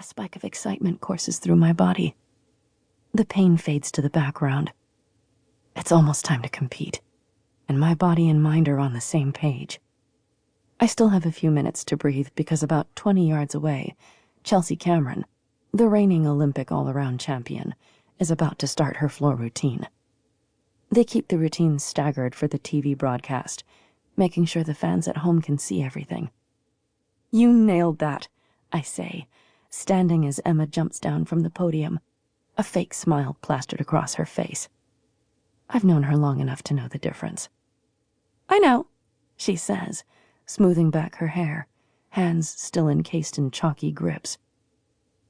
A spike of excitement courses through my body. The pain fades to the background. It's almost time to compete, and my body and mind are on the same page. I still have a few minutes to breathe because about 20 yards away, Chelsea Cameron, the reigning Olympic all-around champion, is about to start her floor routine. They keep the routine staggered for the TV broadcast, making sure the fans at home can see everything. "You nailed that," I say, standing as Emma jumps down from the podium, a fake smile plastered across her face. I've known her long enough to know the difference. "I know," she says, smoothing back her hair, hands still encased in chalky grips.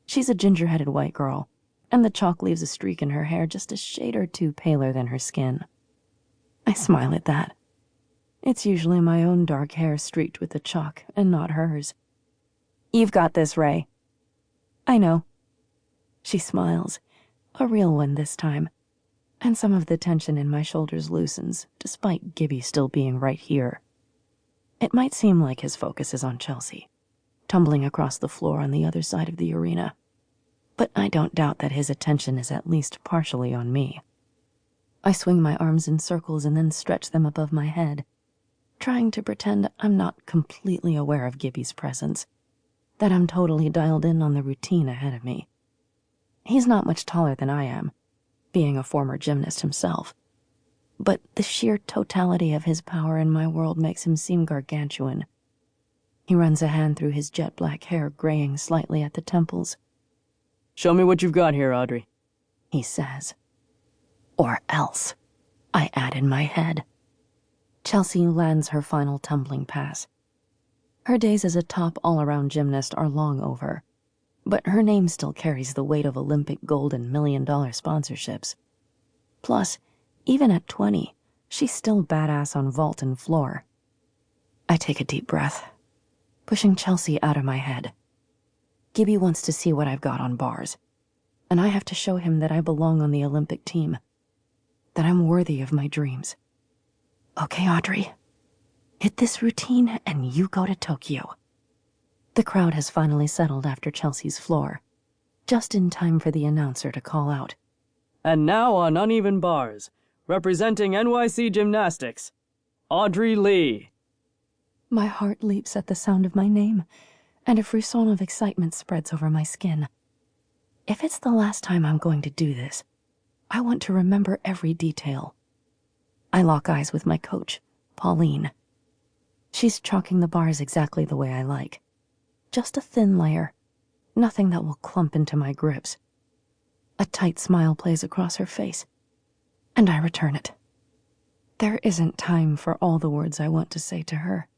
She's a ginger-headed white girl, and the chalk leaves a streak in her hair just a shade or two paler than her skin. I smile at that. It's usually my own dark hair streaked with the chalk and not hers. "You've got this, Ray." "I know." She smiles, a real one this time, and some of the tension in my shoulders loosens, despite Gibby still being right here. It might seem like his focus is on Chelsea, tumbling across the floor on the other side of the arena, but I don't doubt that his attention is at least partially on me. I swing my arms in circles and then stretch them above my head, trying to pretend I'm not completely aware of Gibby's presence, that I'm totally dialed in on the routine ahead of me. He's not much taller than I am, being a former gymnast himself, but the sheer totality of his power in my world makes him seem gargantuan. He runs a hand through his jet-black hair, graying slightly at the temples. "Show me what you've got here, Audrey," he says. Or else, I add in my head. Chelsea lands her final tumbling pass. Her days as a top all-around gymnast are long over, but her name still carries the weight of Olympic gold and million-dollar sponsorships. Plus, even at 20, she's still badass on vault and floor. I take a deep breath, pushing Chelsea out of my head. Gibby wants to see what I've got on bars, and I have to show him that I belong on the Olympic team, that I'm worthy of my dreams. "Okay, Audrey, hit this routine and you go to Tokyo." The crowd has finally settled after Chelsea's floor, just in time for the announcer to call out, "And now on uneven bars, representing NYC Gymnastics, Audrey Lee." My heart leaps at the sound of my name, and a frisson of excitement spreads over my skin. If it's the last time I'm going to do this, I want to remember every detail. I lock eyes with my coach, Pauline. She's chalking the bars exactly the way I like. Just a thin layer, nothing that will clump into my grips. A tight smile plays across her face, and I return it. There isn't time for all the words I want to say to her,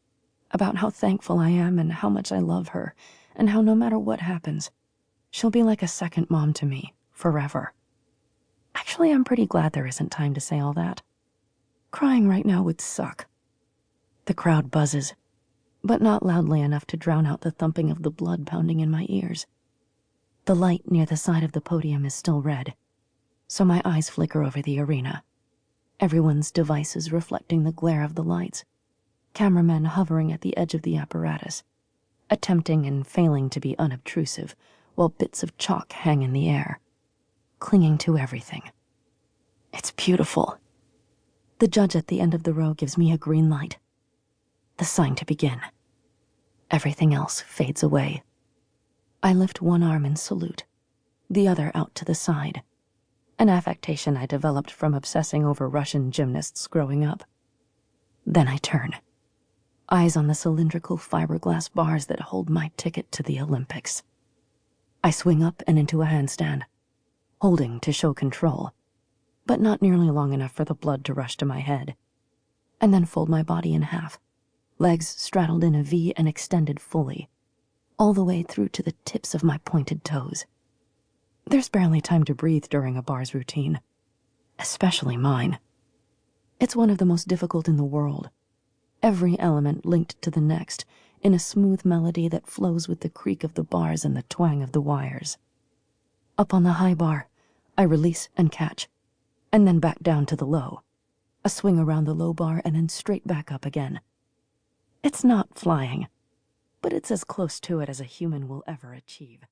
about how thankful I am and how much I love her, and how no matter what happens, she'll be like a second mom to me, forever. Actually, I'm pretty glad there isn't time to say all that. Crying right now would suck. The crowd buzzes, but not loudly enough to drown out the thumping of the blood pounding in my ears. The light near the side of the podium is still red, so my eyes flicker over the arena. Everyone's devices reflecting the glare of the lights. Cameramen hovering at the edge of the apparatus, attempting and failing to be unobtrusive, while bits of chalk hang in the air, clinging to everything. It's beautiful. The judge at the end of the row gives me a green light, the sign to begin. Everything else fades away. I lift one arm in salute, the other out to the side, an affectation I developed from obsessing over Russian gymnasts growing up. Then I turn, eyes on the cylindrical fiberglass bars that hold my ticket to the Olympics. I swing up and into a handstand, holding to show control, but not nearly long enough for the blood to rush to my head, and then fold my body in half, legs straddled in a V and extended fully, all the way through to the tips of my pointed toes. There's barely time to breathe during a bars routine, especially mine. It's one of the most difficult in the world, every element linked to the next in a smooth melody that flows with the creak of the bars and the twang of the wires. Up on the high bar, I release and catch, and then back down to the low, a swing around the low bar and then straight back up again. It's not flying, but it's as close to it as a human will ever achieve.